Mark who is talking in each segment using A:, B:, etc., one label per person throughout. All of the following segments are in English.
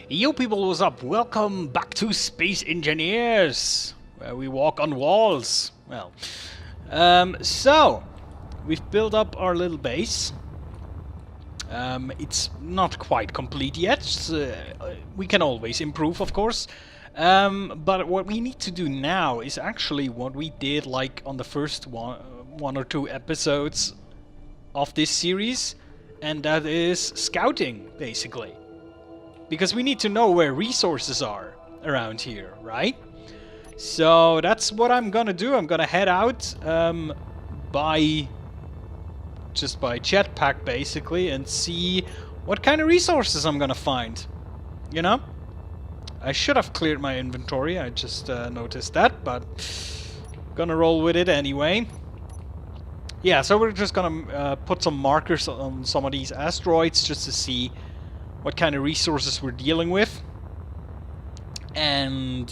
A: Yo people, what's up? Welcome back to Space Engineers, where we walk on walls. Well, so we've built up our little base. It's not quite complete yet. We can always improve, of course. But what we need to do now is actually what we did like on the first one or two episodes of this series, and that is scouting, basically. Because we need to know where resources are around here, right? So that's what I'm gonna do. I'm gonna head out by jetpack, basically, and see what kind of resources I'm gonna find. You know? I should have cleared my inventory. I just noticed that, but gonna roll with it anyway. Yeah, so we're just gonna put some markers on some of these asteroids just to see what kind of resources we're dealing with. And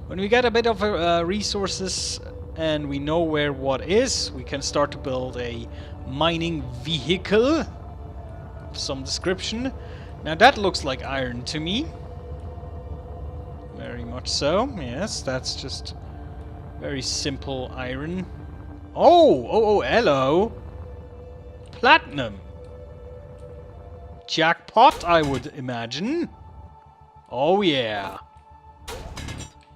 A: when we get a bit of resources and we know where what is, we can start to build a mining vehicle of some description. Now that looks like iron to me. Very much so. Yes, that's just very simple iron. Oh, hello. Platinum. Jackpot, I would imagine. Oh yeah.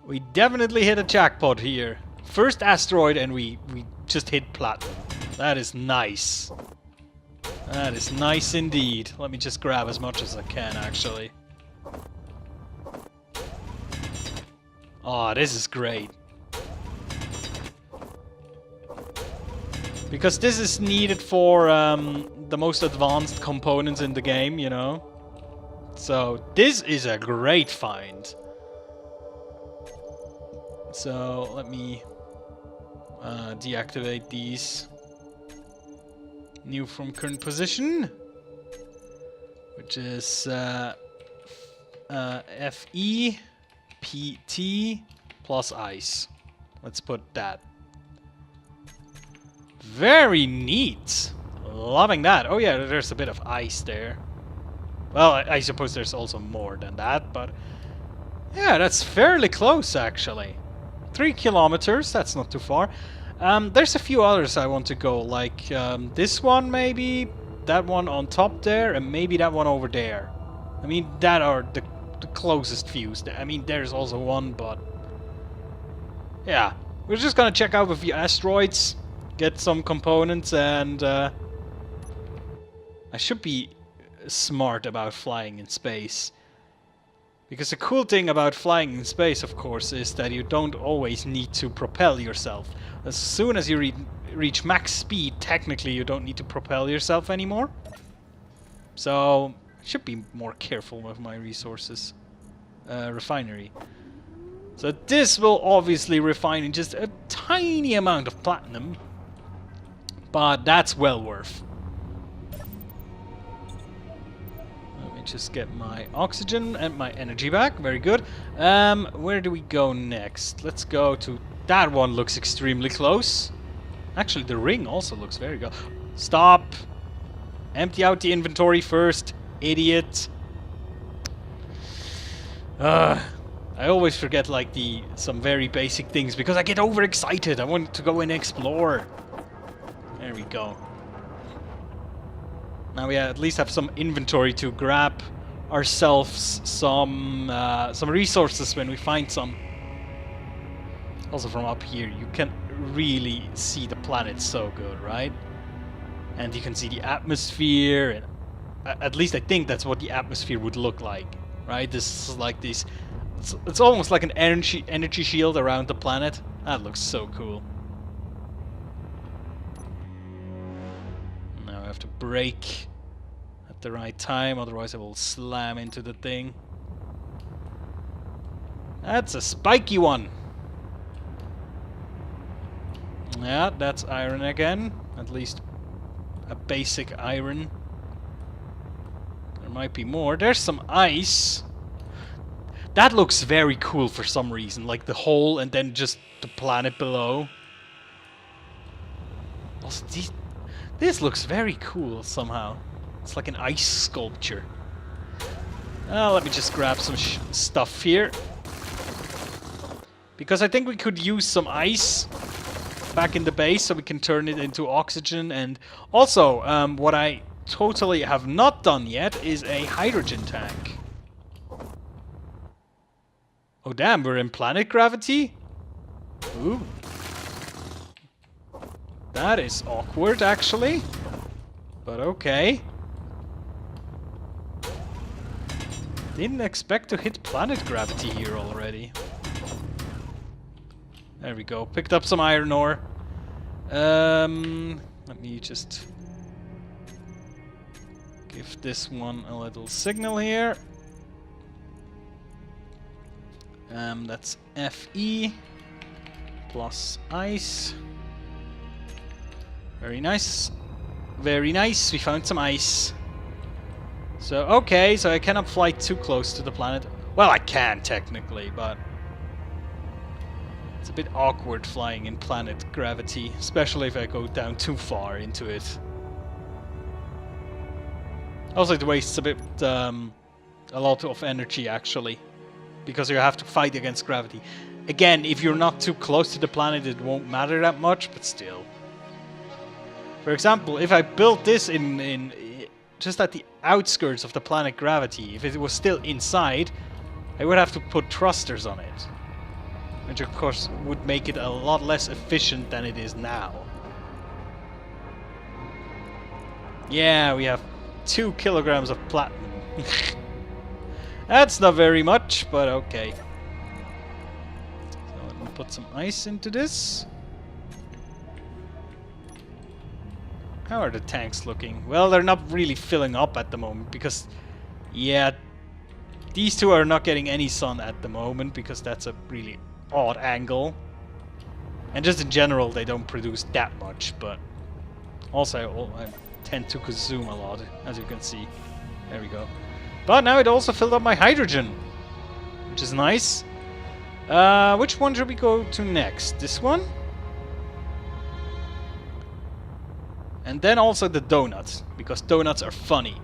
A: We definitely hit a jackpot here. First asteroid and we just hit platinum. That is nice. That is nice indeed. Let me just grab as much as I can, actually. Oh, this is great. Because this is needed for the most advanced components in the game, you know. So this is a great find. So let me deactivate these. New from current position, which is FE PT plus ice. Let's put that. Very neat. Loving that. Oh yeah, there's a bit of ice there. Well, I suppose there's also more than that, but yeah, that's fairly close actually. 3 kilometers, that's not too far. There's a few others I want to go, like this one maybe, that one on top there, and maybe that one over there. I mean, that are the closest views. I mean, there's also one, but yeah, we're just gonna check out a few asteroids, get some components, and I should be smart about flying in space. Because the cool thing about flying in space, of course, is that you don't always need to propel yourself. As soon as you reach max speed, technically you don't need to propel yourself anymore. So I should be more careful with my resources. Refinery. So this will obviously refine in just a tiny amount of platinum. But that's well worth. Let me just get my oxygen and my energy back. Very good. Where do we go next? Let's go to... That one looks extremely close. Actually, the ring also looks very good. Stop! Empty out the inventory first, idiot. I always forget like some very basic things because I get overexcited. I want to go and explore. There we go. Now we at least have some inventory to grab ourselves some resources when we find some. Also from up here, you can really see the planet so good, right? And you can see the atmosphere, and at least I think that's what the atmosphere would look like, right? This is like this. It's almost like an energy shield around the planet. That looks so cool. Now I have to brake at the right time, otherwise I will slam into the thing. That's a spiky one. Yeah, that's iron again. At least a basic iron. There might be more. There's some ice. That looks very cool for some reason. Like the hole and then just the planet below. Also, this looks very cool somehow. It's like an ice sculpture. Let me just grab some stuff here. Because I think we could use some ice back in the base so we can turn it into oxygen. And also, what I totally have not done yet is a hydrogen tank. Oh damn, we're in planet gravity? Ooh. That is awkward, actually. But okay. Didn't expect to hit planet gravity here already. There we go. Picked up some iron ore. Let me just give this one a little signal here. That's Fe plus ice. Very nice. Very nice. We found some ice. So, okay, so I cannot fly too close to the planet. Well, I can technically, but it's a bit awkward flying in planet gravity, especially if I go down too far into it. Also, it wastes a bit, a lot of energy actually, because you have to fight against gravity. Again, if you're not too close to the planet, it won't matter that much, but still. For example, if I built this in just at the outskirts of the planet gravity, if it was still inside, I would have to put thrusters on it. Which of course would make it a lot less efficient than it is now. Yeah, we have 2 kilograms of platinum. That's not very much, but okay. So let me put some ice into this. How are the tanks looking? Well, they're not really filling up at the moment because, yeah, these two are not getting any sun at the moment because that's a really odd angle. And just in general, they don't produce that much, but also I tend to consume a lot, as you can see. There we go. But now it also filled up my hydrogen, which is nice. Which one should we go to next? This one? And then also the donuts, because donuts are funny.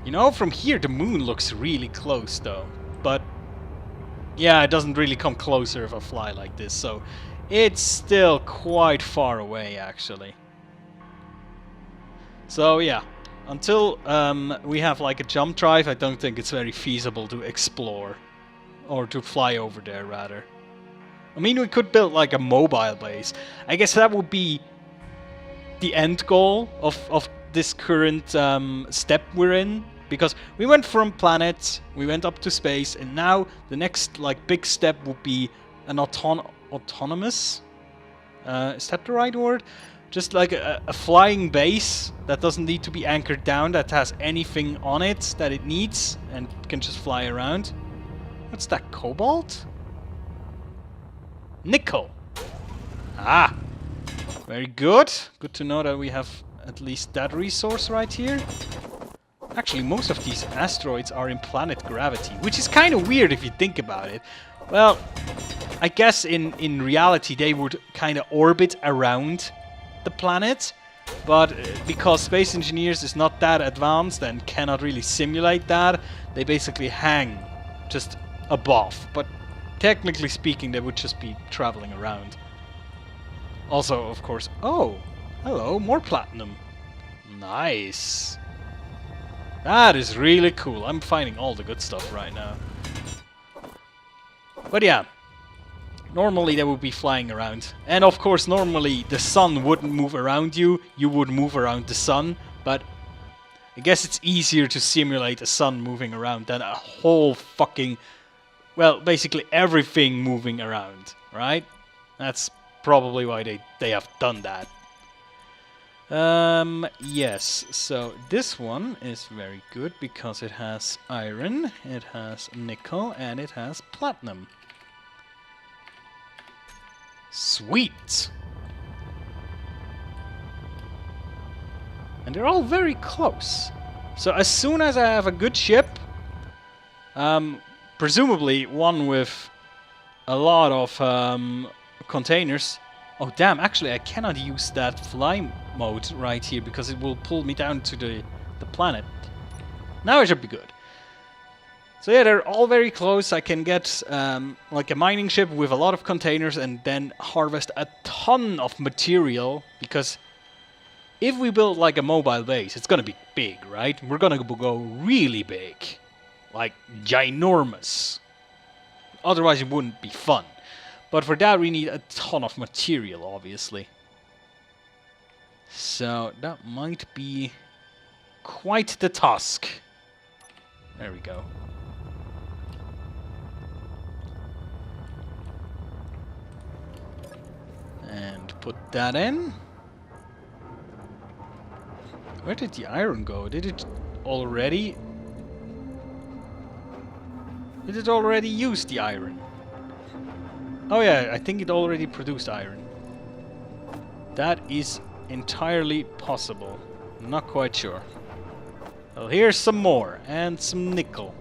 A: You know, from here the moon looks really close though. But yeah, it doesn't really come closer if I fly like this, so it's still quite far away actually. So yeah, until we have like a jump drive, I don't think it's very feasible to explore. Or to fly over there rather. I mean, we could build like a mobile base. I guess that would be the end goal of this current step we're in. Because we went from planet, we went up to space, and now the next like big step would be an autonomous. Is that the right word? Just like a flying base that doesn't need to be anchored down, that has anything on it that it needs and can just fly around. What's that, cobalt? Nickel. Ah, very good. Good to know that we have at least that resource right here. Actually, most of these asteroids are in planet gravity, which is kind of weird if you think about it. Well, I guess in reality they would kind of orbit around the planet, but because space engineers is not that advanced and cannot really simulate that, they basically hang just above. But technically speaking, they would just be traveling around. Also, of course... Oh! Hello, more platinum. Nice. That is really cool. I'm finding all the good stuff right now. But yeah. Normally they would be flying around. And of course, normally the sun wouldn't move around you. You would move around the sun. But I guess it's easier to simulate a sun moving around than a whole fucking... Well, basically everything moving around, right? That's probably why they have done that. Yes, so this one is very good because it has iron, it has nickel, and it has platinum. Sweet! And they're all very close. So as soon as I have a good ship, presumably one with a lot of containers. Oh damn, actually I cannot use that fly mode right here because it will pull me down to the planet. Now it should be good. So yeah, they're all very close. I can get like a mining ship with a lot of containers and then harvest a ton of material, because if we build like a mobile base, it's gonna be big, right? We're gonna go really big. Like, ginormous. Otherwise it wouldn't be fun. But for that we need a ton of material, obviously. So that might be quite the task. There we go. And put that in. Where did the iron go? Did it already... Did it already use the iron? Oh yeah, I think it already produced iron. That is entirely possible. I'm not quite sure. Well, here's some more. And some nickel.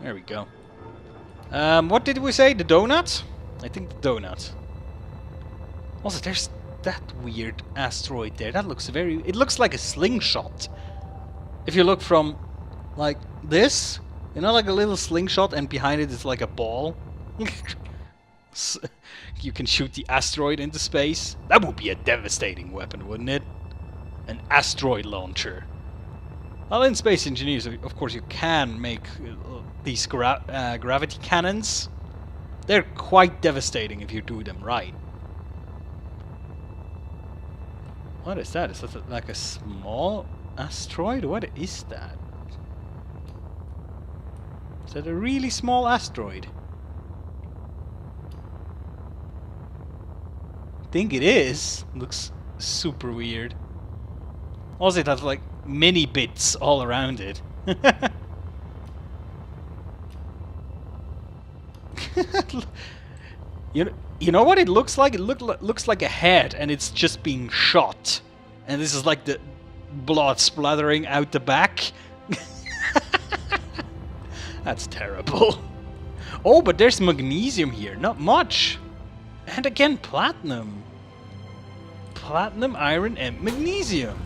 A: There we go. What did we say? The donut? I think the donut. Also, there's that weird asteroid there. That looks very... It looks like a slingshot. If you look from, like, this, you know, like a little slingshot, and behind it is like a ball. You can shoot the asteroid into space. That would be a devastating weapon, wouldn't it? An asteroid launcher. Well, in Space Engineers, of course, you can make these gravity cannons. They're quite devastating if you do them right. What is that? Is that like a small asteroid? What is that? Is that a really small asteroid? I think it is. Looks super weird. Also, it has like mini bits all around it. You know what it looks like? It looks like a head, and it's just being shot. And this is like the blood splattering out the back. That's terrible. Oh, but there's magnesium here. Not much. And again, platinum. Platinum, iron, and magnesium.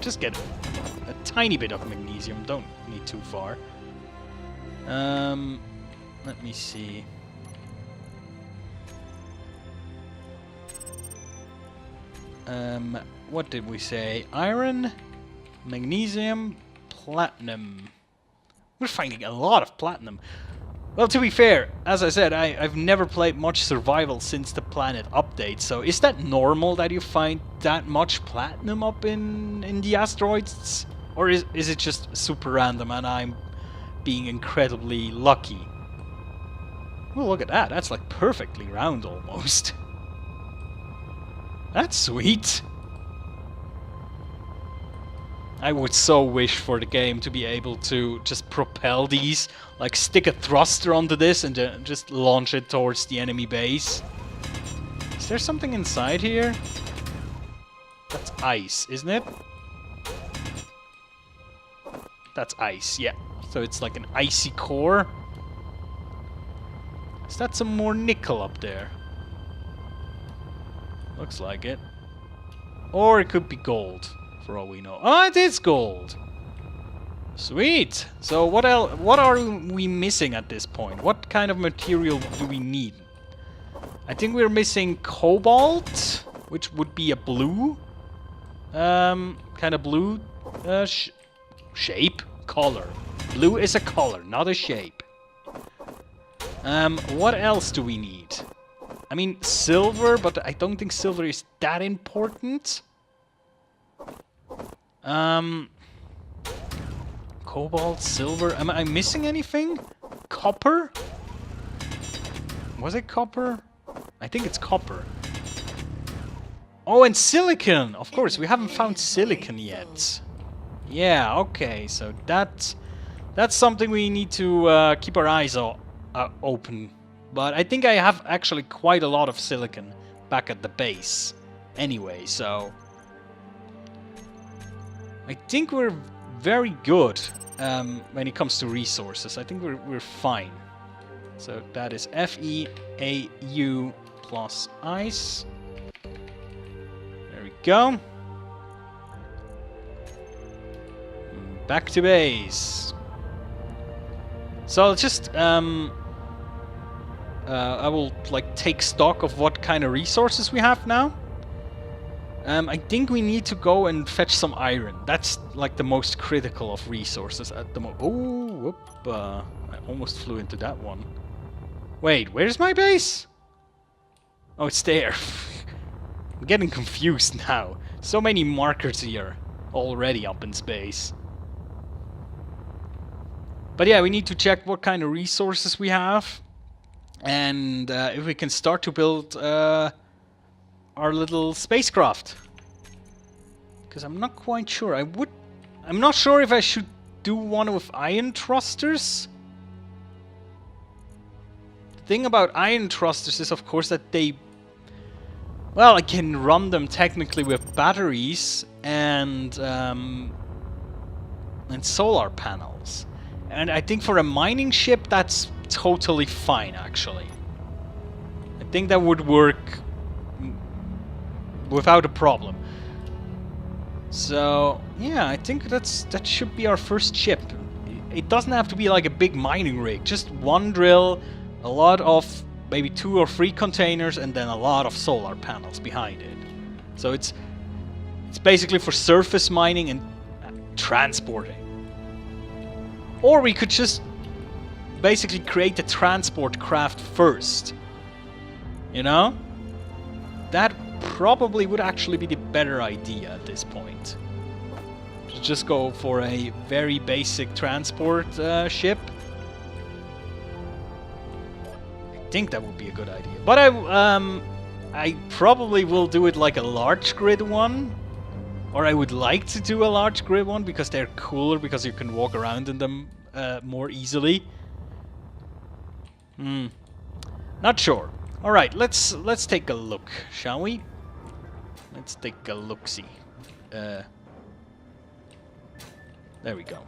A: Just get a tiny bit of magnesium. Don't need too far. Let me see. What did we say? Iron, magnesium, platinum. We're finding a lot of platinum. Well, to be fair, as I said, I've never played much survival since the planet update, so is that normal that you find that much platinum up in the asteroids? Or is it just super random and I'm being incredibly lucky? Well, look at that. That's like perfectly round almost. That's sweet. I would so wish for the game to be able to just propel these, like stick a thruster onto this and just launch it towards the enemy base. Is there something inside here? That's ice, isn't it? That's ice, yeah. So it's like an icy core. Is that some more nickel up there? Looks like it. Or it could be gold, for all we know. Oh, it is gold! Sweet! So what else? What are we missing at this point? What kind of material do we need? I think we're missing cobalt, which would be a blue. Kind of blue shape? Color. Blue is a color, not a shape. What else do we need? I mean, silver, but I don't think silver is that important. Cobalt, silver. Am I missing anything? Copper? Was it copper? I think it's copper. Oh, and silicon! Of course, we haven't found silicon yet. Yeah, okay, so that's something we need to keep our eyes open. But I think I have actually quite a lot of silicon back at the base anyway, so I think we're very good when it comes to resources. I think we're fine. So that is FeAU plus ice. There we go. Back to base. So I'll just I will like take stock of what kind of resources we have now. I think we need to go and fetch some iron. That's like the most critical of resources at the moment. Oh, whoop! I almost flew into that one. Wait, where's my base? Oh, it's there. I'm getting confused now. So many markers here already up in space. But yeah, we need to check what kind of resources we have. And if we can start to build our little spacecraft. Because I'm not quite sure. I'm not sure if I should do one with ion thrusters. The thing about ion thrusters is, of course, that they... Well, I can run them technically with batteries and solar panels. And I think for a mining ship, that's totally fine, actually. I think that would work without a problem. So, yeah, I think that should be our first ship. It doesn't have to be like a big mining rig. Just one drill, a lot of maybe 2 or 3 containers, and then a lot of solar panels behind it. So it's basically for surface mining and transporting. Or we could just basically create the transport craft first. You know? That probably would actually be the better idea at this point. To just go for a very basic transport ship. I think that would be a good idea. But I probably will do it like a large grid one. Or I would like to do a large grid one because they're cooler, because you can walk around in them more easily. Not sure. All right, let's take a look, shall we? Let's take a look-see. There we go.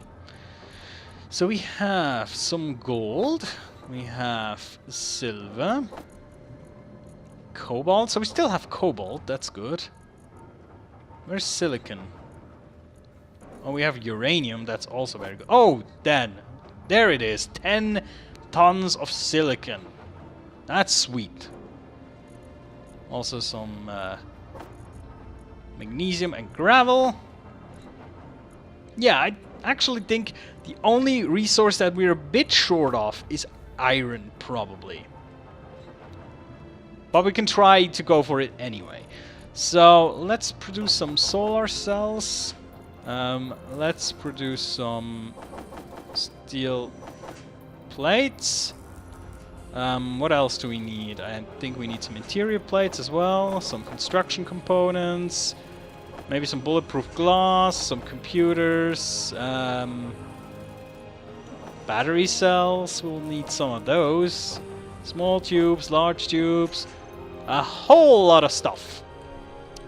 A: So we have some gold. We have silver. Cobalt. So we still have cobalt. That's good. Where's silicon? Oh, we have uranium. That's also very good. Oh, then. There it is. 10 tons of silicon. That's sweet. Also some magnesium and gravel. Yeah, I actually think the only resource that we're a bit short of is iron, probably. But we can try to go for it anyway. So let's produce some solar cells. Let's produce some steel plates. What else do we need? I think we need some interior plates as well, some construction components, maybe some bulletproof glass, some computers, battery cells, we'll need some of those, small tubes, large tubes, a whole lot of stuff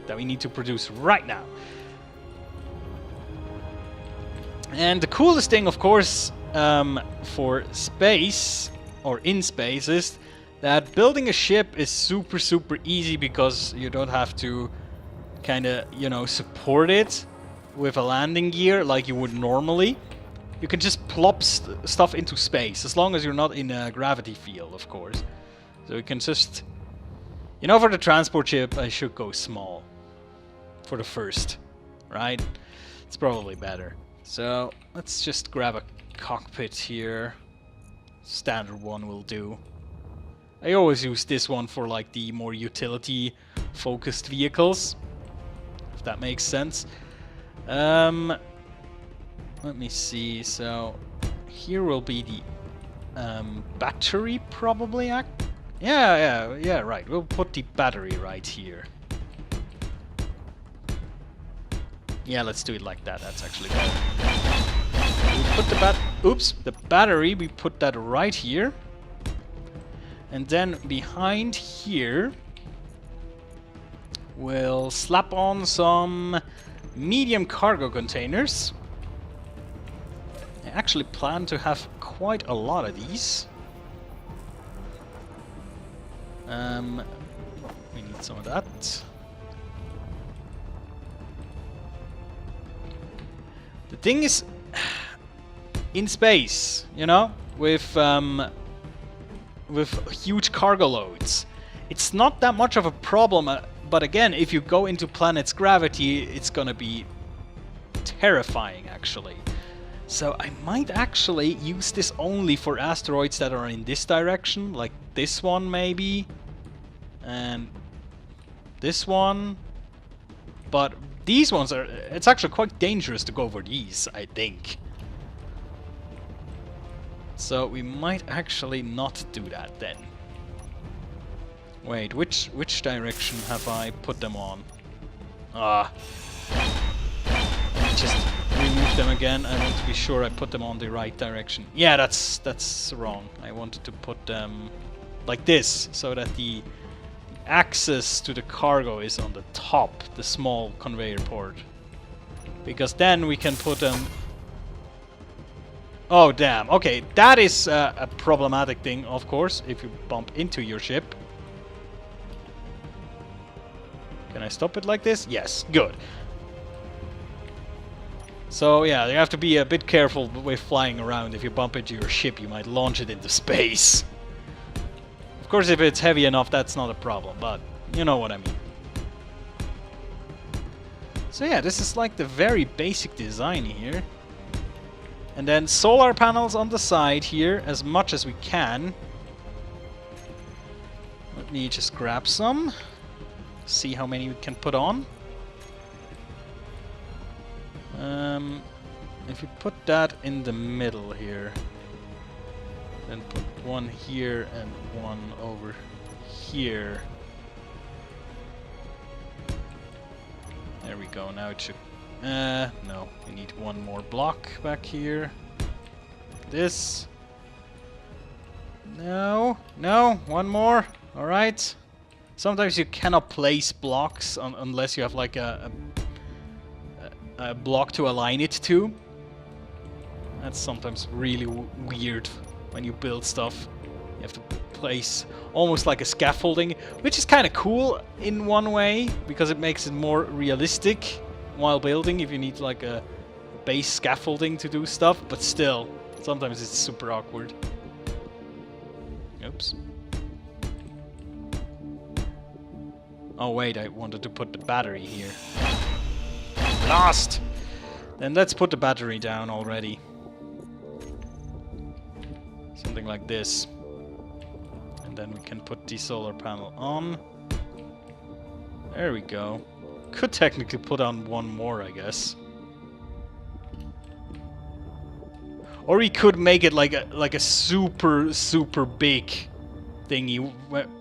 A: that we need to produce right now. And the coolest thing, of course, for space, or in space, is that building a ship is super easy because you don't have to kind of, you know, support it with a landing gear like you would normally. You can just plop stuff into space, as long as you're not in a gravity field, of course. So you can just... You know, for the transport ship, I should go small. For the first, right? It's probably better. So, let's just grab a cockpit here. Standard one will do. I always use this one for like the more utility focused vehicles, if that makes sense. Let me see. So here will be the battery, probably. Yeah, right. We'll put the battery right here. Yeah, let's do it like that. That's actually better. We put the battery, we put that right here. And then behind here, we'll slap on some medium cargo containers. I actually plan to have quite a lot of these. We need some of that. The thing is, in space, you know, with huge cargo loads, it's not that much of a problem. But again, if you go into planet's gravity, it's gonna be terrifying, actually. So I might actually use this only for asteroids that are in this direction, like this one maybe, and this one. But these ones are, it's actually quite dangerous to go for these, I think. So we might actually not do that then. Wait, which direction have I put them on? Ah. Let me just remove them again. I want to be sure I put them on the right direction. Yeah, that's wrong. I wanted to put them like this, so that the access to the cargo is on the top, the small conveyor port. Because then we can put them... Oh, damn. Okay, that is a problematic thing, of course, if you bump into your ship. Can I stop it like this? Yes, good. So yeah, you have to be a bit careful with flying around. If you bump into your ship, you might launch it into space. Of course, if it's heavy enough, that's not a problem, but you know what I mean. So yeah, this is like the very basic design here. And then solar panels on the side here, as much as we can. Let me just grab some. See how many we can put on. If you put that in the middle here, then put one here and one over here. There we go. Now it should... no. We need one more block back here. Like this. No. No. One more. Alright. Sometimes you cannot place blocks unless you have like a block to align it to. That's sometimes really weird when you build stuff. You have to place almost like a scaffolding, which is kind of cool in one way, because it makes it more realistic while building if you need like a base scaffolding to do stuff, but still, sometimes it's super awkward. Oops. Oh wait, I wanted to put the battery here. Lost! Then let's put the battery down already. Something like this. And then we can put the solar panel on. There we go. Could technically put on one more, I guess. Or we could make it like a super big thingy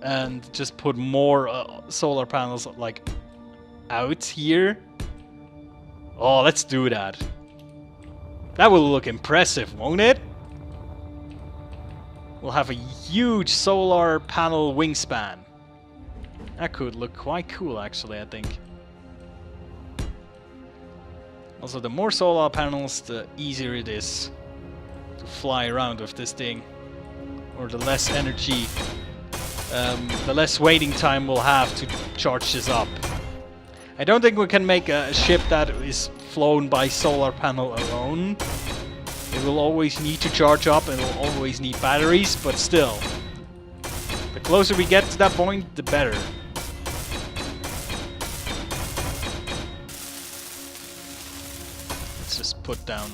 A: and just put more solar panels like out here. Oh, let's do that. That will look impressive, won't it? We'll have a huge solar panel wingspan. That could look quite cool, actually, I think. Also, the more solar panels, the easier it is to fly around with this thing. Or the less energy, the less waiting time we'll have to charge this up. I don't think we can make a ship that is flown by solar panel alone. It will always need to charge up and it will always need batteries, but still. The closer we get to that point, the better. Let's just put down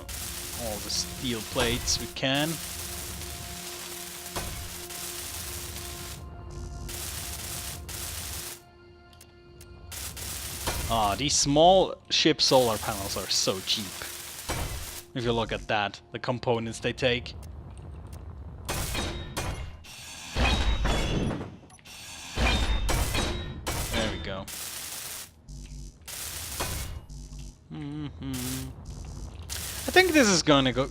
A: all the steel plates we can. Ah, these small ship solar panels are so cheap. If you look at that, the components they take. There we go. I think this is gonna go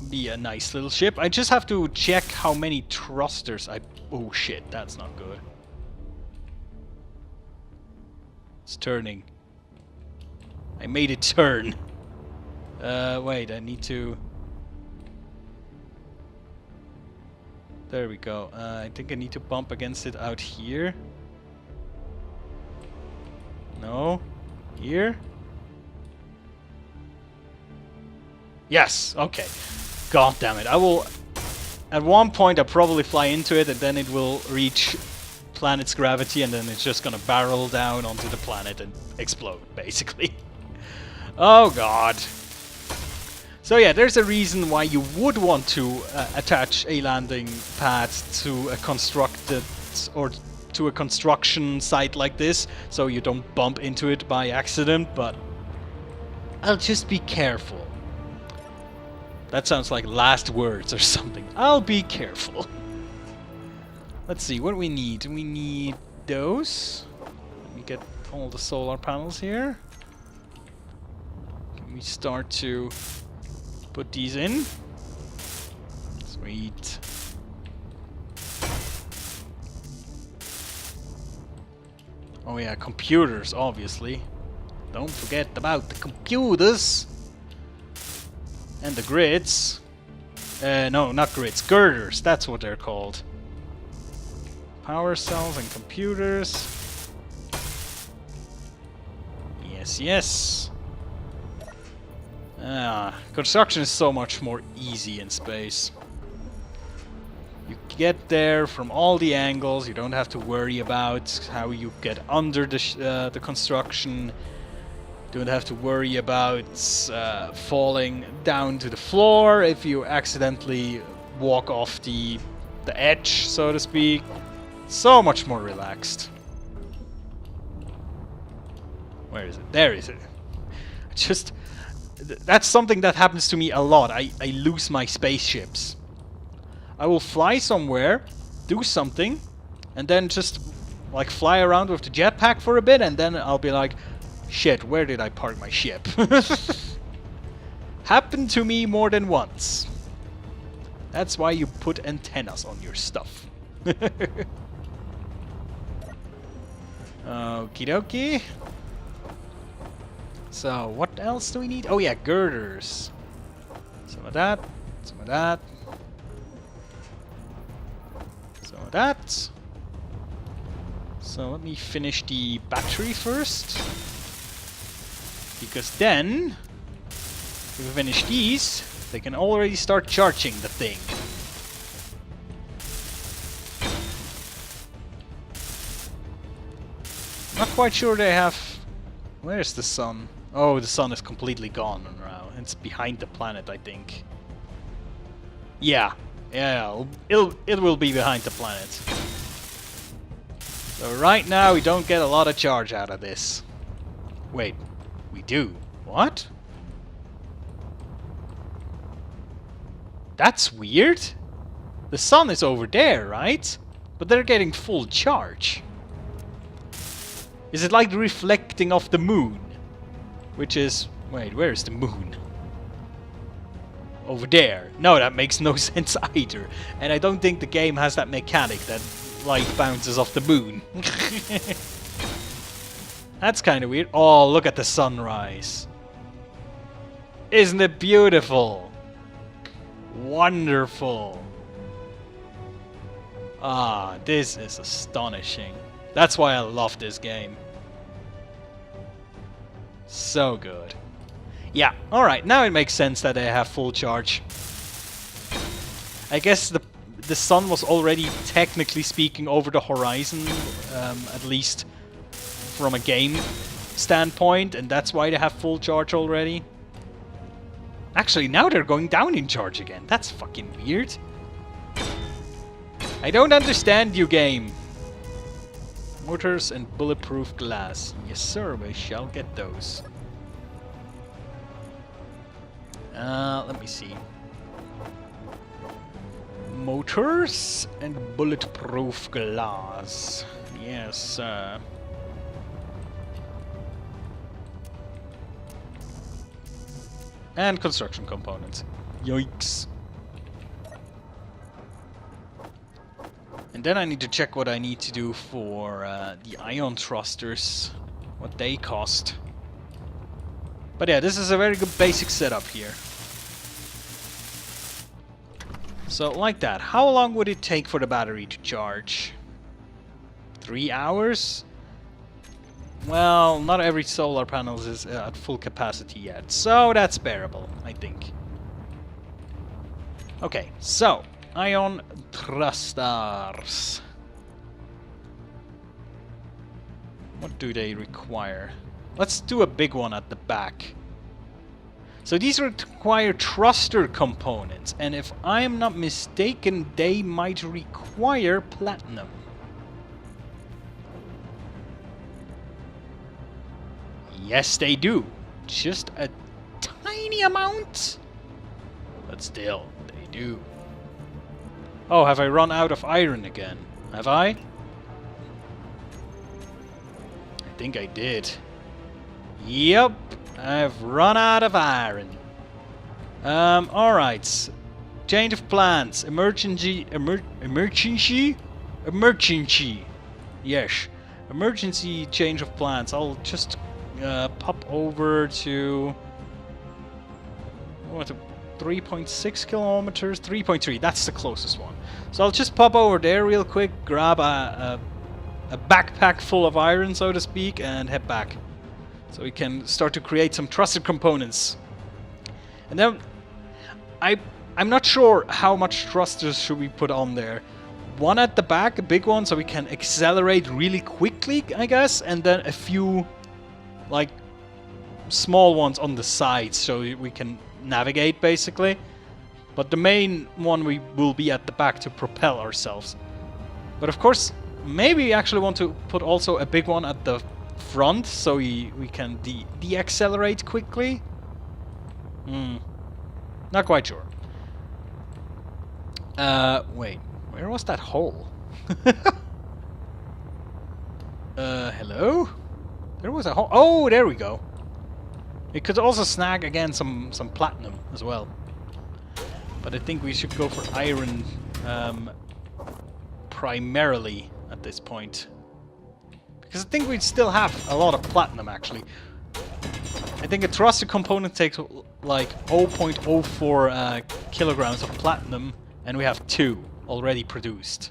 A: be a nice little ship. I just have to check how many thrusters I... Oh shit, that's not good. It's turning. I made it turn. Wait, I need to... There we go. I think I need to bump against it out here. No? Here? Yes, okay. God damn it. I will... At one point I'll probably fly into it and then it will reach planet's gravity and then it's just gonna barrel down onto the planet and explode, basically. Oh god. So yeah, there's a reason why you would want to attach a landing pad to a constructed or to a construction site like this, so you don't bump into it by accident, but I'll just be careful. That sounds like last words or something. I'll be careful. Let's see, what do we need? We need those. Let me get all the solar panels here. Can we start to put these in? Sweet. Oh yeah, computers, obviously. Don't forget about the computers. And the grids. No, not grids. Girders. That's what they're called. Power cells and computers. Yes, yes. Construction is so much more easy in space. You get there from all the angles. You don't have to worry about how you get under the construction. Don't have to worry about falling down to the floor if you accidentally walk off the edge, so to speak. So much more relaxed. Where is it? There is it. Just... That's something that happens to me a lot. I lose my spaceships. I will fly somewhere, do something, and then just like fly around with the jetpack for a bit, and then I'll be like, shit, where did I park my ship? Happened to me more than once. That's why you put antennas on your stuff. Okie dokie. So, what else do we need? Oh yeah, girders. Some of that, some of that. Some of that. So let me finish the battery first. Because then, if we finish these, they can already start charging the thing. Not quite sure they have... Where's the sun? Oh, the sun is completely gone now. It's behind the planet, I think. Yeah. Yeah, it will be behind the planet. So right now we don't get a lot of charge out of this. Wait, we do. What? That's weird. The sun is over there, right? But they're getting full charge. Is it like reflecting off the moon? Which is... Wait, where is the moon? Over there. No, that makes no sense either. And I don't think the game has that mechanic that light bounces off the moon. That's kind of weird. Oh, look at the sunrise. Isn't it beautiful? Wonderful. Ah, this is astonishing. That's why I love this game. So good. Yeah, alright, now it makes sense that they have full charge. I guess the sun was already, technically speaking, over the horizon, at least from a game standpoint, and that's why they have full charge already. Actually, now they're going down in charge again. That's fucking weird. I don't understand you, game. Motors and bulletproof glass. Yes, sir, we shall get those. Let me see. Motors and bulletproof glass. Yes, and construction components. Yikes. And then I need to check what I need to do for the ion thrusters. What they cost. But yeah, this is a very good basic setup here. So, like that. How long would it take for the battery to charge? 3 hours? Well, not every solar panel is at full capacity yet. So, that's bearable, I think. Okay, so ion thrusters. What do they require? Let's do a big one at the back. So these require thruster components, and if I am not mistaken, they might require platinum. Yes, they do. Just a tiny amount, but still, they do. Oh, have I run out of iron again? Have I? I think I did. Yep, I've run out of iron. Alright. Change of plans. Emergency. Yes. Emergency change of plans. I'll just pop over to... what, 3.6 kilometers? 3.3. That's the closest one. So I'll just pop over there real quick, grab a backpack full of iron, so to speak, and head back. So we can start to create some thruster components. And then I'm not sure how much thrusters should we put on there. One at the back, a big one, so we can accelerate really quickly, I guess, and then a few like small ones on the sides so we can navigate basically. But the main one will be at the back to propel ourselves. But of course, maybe we actually want to put also a big one at the front so we can de-accelerate quickly. Not quite sure. Wait, where was that hole? Hello? There was a hole. Oh, there we go. It could also snag again some platinum as well. But I think we should go for iron primarily at this point. Because I think we'd still have a lot of platinum actually. I think a thruster component takes like 0.04 kilograms of platinum, and we have 2 already produced.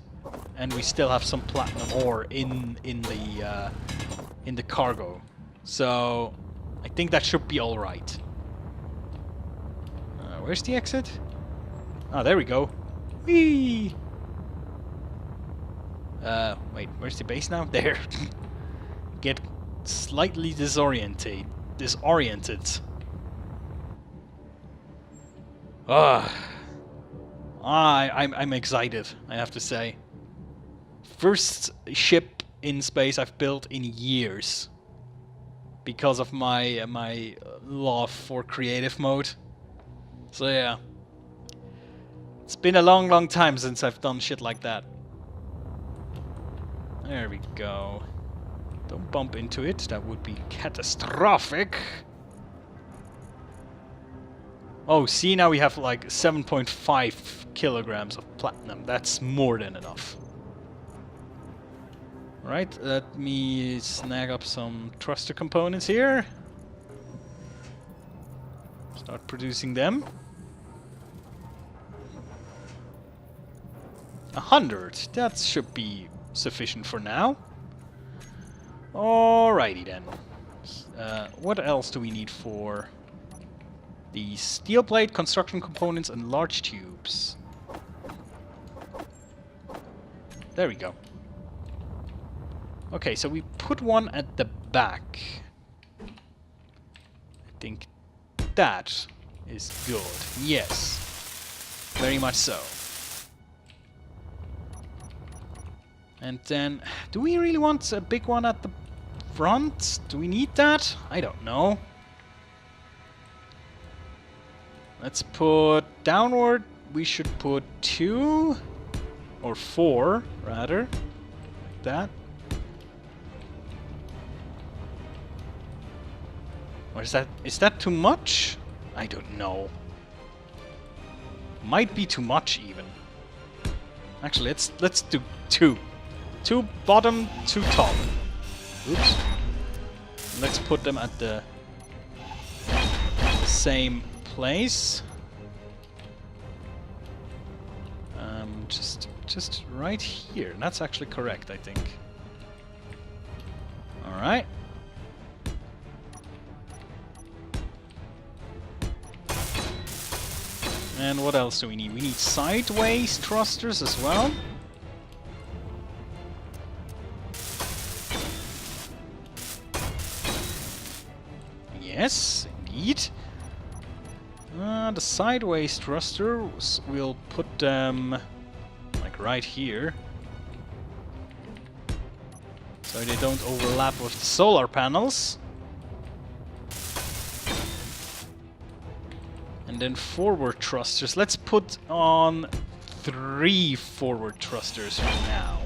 A: And we still have some platinum ore in the cargo. So I think that should be all right. Where's the exit? Oh, there we go. Whee! Wait, where's the base now? There. Get slightly disoriented. I'm excited, I have to say. First ship in space I've built in years. Because of my love for creative mode. So yeah. It's been a long time since I've done shit like that. There we go. Don't bump into it, that would be catastrophic. Oh, see, now we have like 7.5 kilograms of platinum. That's more than enough. Right, let me snag up some thruster components here. Start producing them. 100. That should be sufficient for now. Alrighty then. What else do we need for the steel plate, construction components, and large tubes? There we go. Okay, so we put one at the back. I think that is good. Yes. Very much so. And then, do we really want a big one at the front? Do we need that? I don't know. Let's put downward. We should put 2 or 4 rather. Like that. Or is that too much? I don't know. Might be too much even. Actually, let's do 2. 2 bottom, 2 top. Oops. Let's put them at the same place. Just right here. That's actually correct, I think. All right. And what else do we need? We need sideways thrusters as well. Yes, indeed. The sideways thrusters, we'll put them like right here. So they don't overlap with the solar panels. And then forward thrusters. Let's put on 3 forward thrusters for now.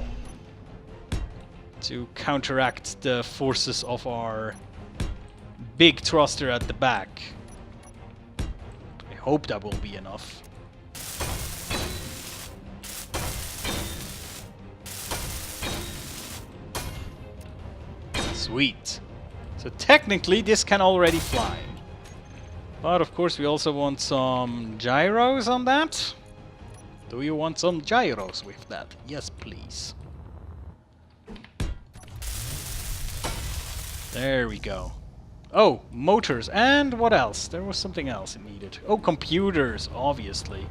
A: To counteract the forces of our big thruster at the back. I hope that will be enough. Sweet. So technically this can already fly. But of course we also want some gyros on that. Do you want some gyros with that? Yes, please. There we go. Oh, motors. And what else? There was something else it needed. Oh, computers, obviously.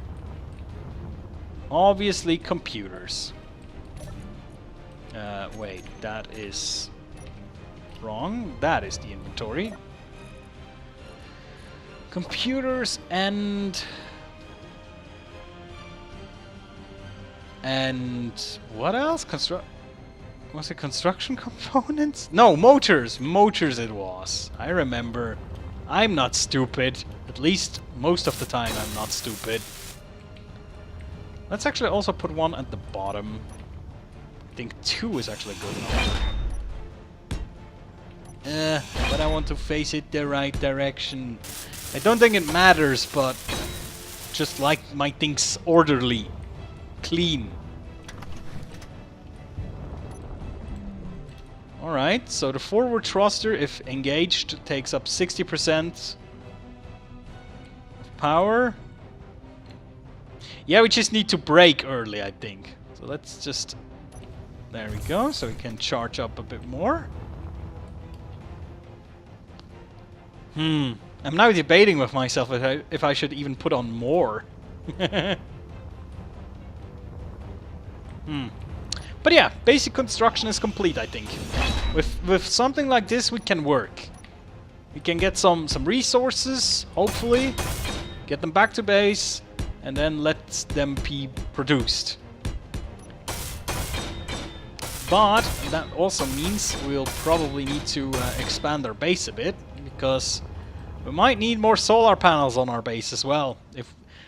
A: Obviously computers. Wait, that is wrong. That is the inventory. Computers and what else? Was it construction components? No, motors. Motors it was. I remember. I'm not stupid. At least most of the time I'm not stupid. Let's actually also put one at the bottom. I think 2 is actually good enough. But I want to face it the right direction. I don't think it matters, but just like my things orderly, clean. Alright, so the forward thruster, if engaged, takes up 60% of power. Yeah, we just need to brake early, I think. So let's just... There we go, so we can charge up a bit more. I'm now debating with myself if I should even put on more. But yeah, basic construction is complete, I think. With something like this, we can work. We can get some resources, hopefully, get them back to base, and then let them be produced. But that also means we'll probably need to expand our base a bit, because we might need more solar panels on our base as well.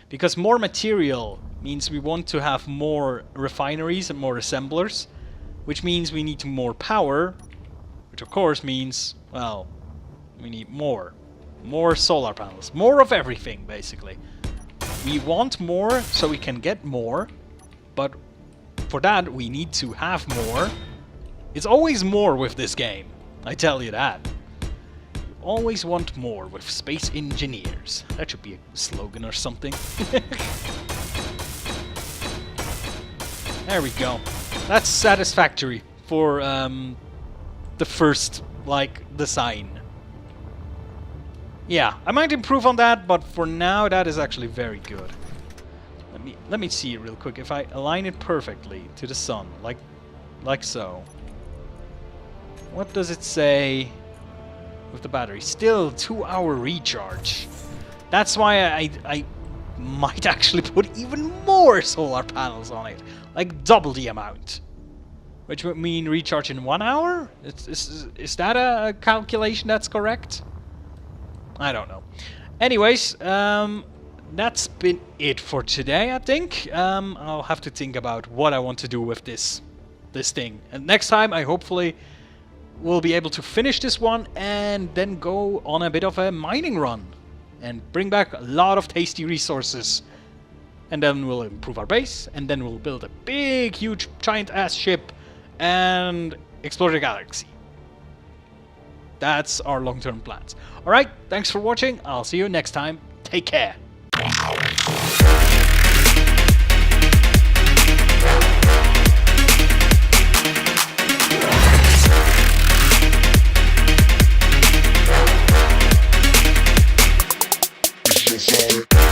A: Because more material means we want to have more refineries and more assemblers, which means we need more power, which of course means, well, we need more solar panels, more of everything basically. We want more so we can get more, but for that we need to have more. It's always more with this game, I tell you that. You always want more with Space Engineers. That should be a slogan or something. There we go. That's satisfactory for the first, design. Yeah, I might improve on that, but for now that is actually very good. Let me see real quick. If I align it perfectly to the sun, like so. What does it say with the battery? Still 2-hour recharge. That's why I might actually put even more solar panels on it. Like double the amount. Which would mean recharge in 1 hour? Is that a calculation that's correct? I don't know. Anyways, that's been it for today, I think. I'll have to think about what I want to do with this thing. And next time, I hopefully will be able to finish this one and then go on a bit of a mining run. And bring back a lot of tasty resources. And then we'll improve our base. And then we'll build a big, huge, giant-ass ship. And explore the galaxy. That's our long-term plans. Alright, thanks for watching. I'll see you next time. Take care.
B: Sorry.